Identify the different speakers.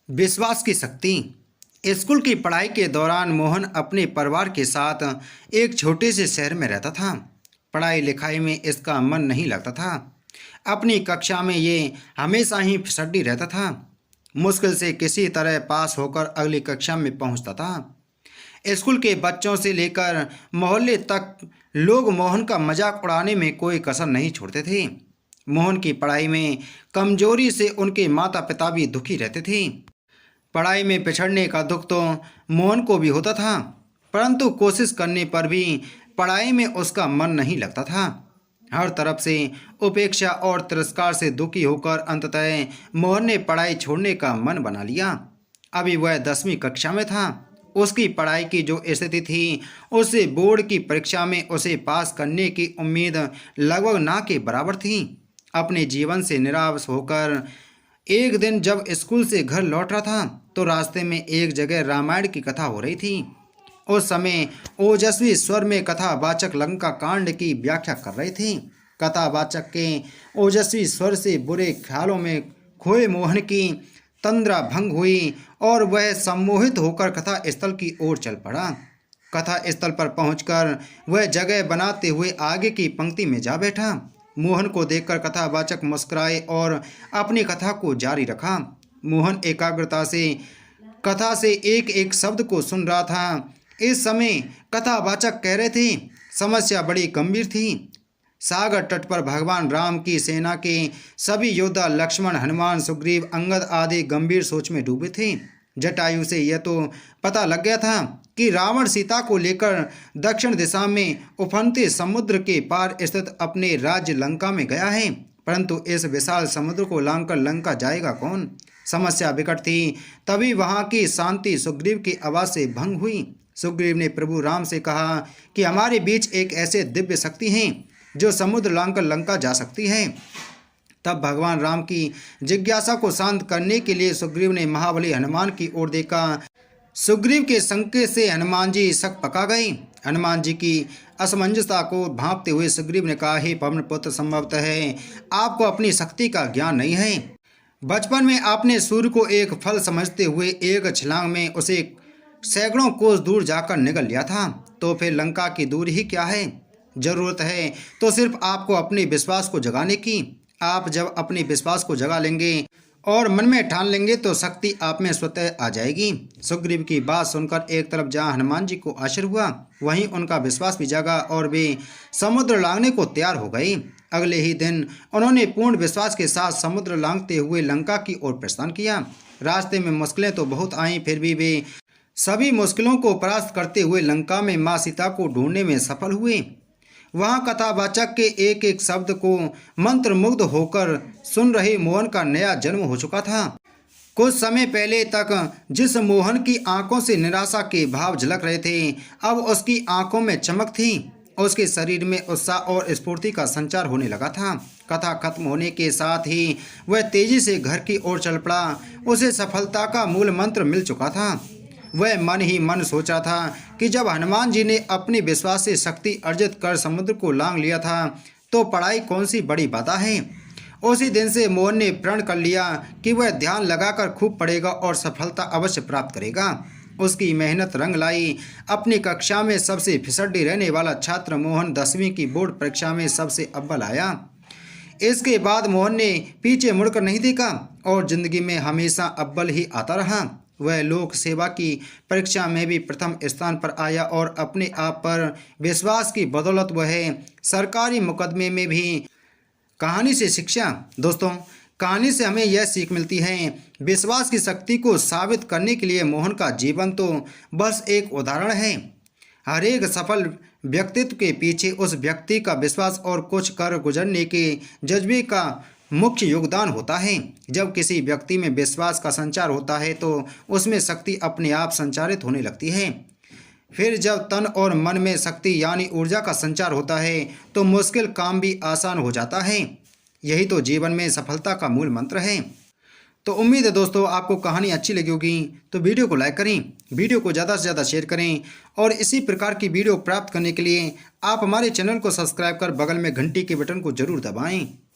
Speaker 1: विश्वास की शक्ति। स्कूल की पढ़ाई के दौरान मोहन अपने परिवार के साथ एक छोटे से शहर में रहता था। पढ़ाई लिखाई में इसका मन नहीं लगता था। अपनी कक्षा में ये हमेशा ही फिसड्डी रहता था। मुश्किल से किसी तरह पास होकर अगली कक्षा में पहुंचता था। स्कूल के बच्चों से लेकर मोहल्ले तक लोग मोहन का मजाक उड़ाने में कोई कसर नहीं छोड़ते थे। मोहन की पढ़ाई में कमजोरी से उनके माता पिता भी दुखी रहते थे। पढ़ाई में पिछड़ने का दुख तो मोहन को भी होता था, परंतु कोशिश करने पर भी पढ़ाई में उसका मन नहीं लगता था। हर तरफ से उपेक्षा और तिरस्कार से दुखी होकर अंततः मोहन ने पढ़ाई छोड़ने का मन बना लिया। अभी वह 10वीं कक्षा में था। उसकी पढ़ाई की जो स्थिति थी उससे बोर्ड की परीक्षा में उसे पास करने की उम्मीद लगभग ना के बराबर थी। अपने जीवन से निराश होकर एक दिन जब स्कूल से घर लौट रहा था तो रास्ते में एक जगह रामायण की कथा हो रही थी। उस समय ओजस्वी स्वर में कथावाचक लंका कांड की व्याख्या कर रहे थे। कथावाचक के ओजस्वी स्वर से बुरे ख्यालों में खोए मोहन की तंद्रा भंग हुई और वह सम्मोहित होकर कथा स्थल की ओर चल पड़ा। कथा स्थल पर पहुंचकर वह जगह बनाते हुए आगे की पंक्ति में जा बैठा। मोहन को देखकर कथावाचक मुस्कुराए और अपनी कथा को जारी रखा। मोहन एकाग्रता से कथा से एक एक शब्द को सुन रहा था। इस समय कथावाचक कह रहे थे, समस्या बड़ी गंभीर थी। सागर तट पर भगवान राम की सेना के सभी योद्धा लक्ष्मण, हनुमान, सुग्रीव, अंगद आदि गंभीर सोच में डूबे थे। जटायु से यह तो पता लग गया था कि रावण सीता को लेकर दक्षिण दिशा में उफनते समुद्र के पार स्थित अपने राज्य लंका में गया है, परंतु इस विशाल समुद्र को लांघकर लंका जाएगा कौन? समस्या विकट थी। तभी वहां की शांति सुग्रीव की आवाज़ से भंग हुई। सुग्रीव ने प्रभु राम से कहा कि हमारे बीच एक ऐसे दिव्य शक्ति हैं जो समुद्र लांघकर लंका जा सकती है। तब भगवान राम की जिज्ञासा को शांत करने के लिए सुग्रीव ने महाबली हनुमान की ओर देखा। सुग्रीव के संकेत से हनुमान जी शक पका गए। हनुमान जी की असमंजसता को भांपते हुए सुग्रीव ने कहा, हे पवन पुत्र, संभवतः है आपको अपनी शक्ति का ज्ञान नहीं है। बचपन में आपने सूर्य को एक फल समझते हुए एक छलांग में उसे सैकड़ों कोस दूर जाकर निगल लिया था, तो फिर लंका की दूरी ही क्या है? जरूरत है तो सिर्फ आपको अपने विश्वास को जगाने की। आप जब अपने विश्वास को जगा लेंगे और मन में ठान लेंगे तो शक्ति आप में स्वतः आ जाएगी। सुग्रीव की बात सुनकर एक तरफ जहां हनुमान जी को आश्चर्य हुआ, वहीं उनका विश्वास भी जगा और वे समुद्र लांघने को तैयार हो गए। अगले ही दिन उन्होंने पूर्ण विश्वास के साथ समुद्र लांघते हुए लंका की ओर प्रस्थान किया। रास्ते में मुश्किलें तो बहुत आईं, फिर भी वे सभी मुश्किलों को परास्त करते हुए लंका में माँ सीता को ढूंढने में सफल हुए। वहाँ कथावाचक के एक एक शब्द को मंत्रमुग्ध होकर सुन रहे मोहन का नया जन्म हो चुका था। कुछ समय पहले तक जिस मोहन की आंखों से निराशा के भाव झलक रहे थे, अब उसकी आंखों में चमक थी। उसके शरीर में उत्साह और स्फूर्ति का संचार होने लगा था। कथा खत्म होने के साथ ही वह तेजी से घर की ओर चल पड़ा। उसे सफलता का मूल मंत्र मिल चुका था। वह मन ही मन सोचा था कि जब हनुमान जी ने अपनी विश्वास से शक्ति अर्जित कर समुद्र को लांघ लिया था तो पढ़ाई कौन सी बड़ी बाधा है। उसी दिन से मोहन ने प्रण कर लिया कि वह ध्यान लगाकर खूब पढ़ेगा और सफलता अवश्य प्राप्त करेगा। उसकी मेहनत रंग लाई। अपनी कक्षा में सबसे फिसड्डी रहने वाला छात्र मोहन 10वीं की बोर्ड परीक्षा में सबसे अव्वल आया। इसके बाद मोहन ने पीछे मुड़कर नहीं देखा और जिंदगी में हमेशा अव्वल ही आता रहा। वह लोक सेवा की परीक्षा में भी प्रथम स्थान पर आया और अपने आप पर विश्वास की बदौलत वह सरकारी मुकदमे में भी कहानी से शिक्षा। दोस्तों, कहानी से हमें यह सीख मिलती है, विश्वास की शक्ति को साबित करने के लिए मोहन का जीवन तो बस एक उदाहरण है। हर एक सफल व्यक्तित्व के पीछे उस व्यक्ति का विश्वास और कुछ कर गुजरने के जज्बे का मुख्य योगदान होता है। जब किसी व्यक्ति में विश्वास का संचार होता है तो उसमें शक्ति अपने आप संचारित होने लगती है। फिर जब तन और मन में शक्ति यानी ऊर्जा का संचार होता है तो मुश्किल काम भी आसान हो जाता है। यही तो जीवन में सफलता का मूल मंत्र है। तो उम्मीद है दोस्तों आपको कहानी अच्छी लगी होगी, तो वीडियो को लाइक करें, वीडियो को ज़्यादा से ज़्यादा शेयर करें और इसी प्रकार की वीडियो प्राप्त करने के लिए आप हमारे चैनल को सब्सक्राइब कर बगल में घंटी के बटन को जरूर दबाएं।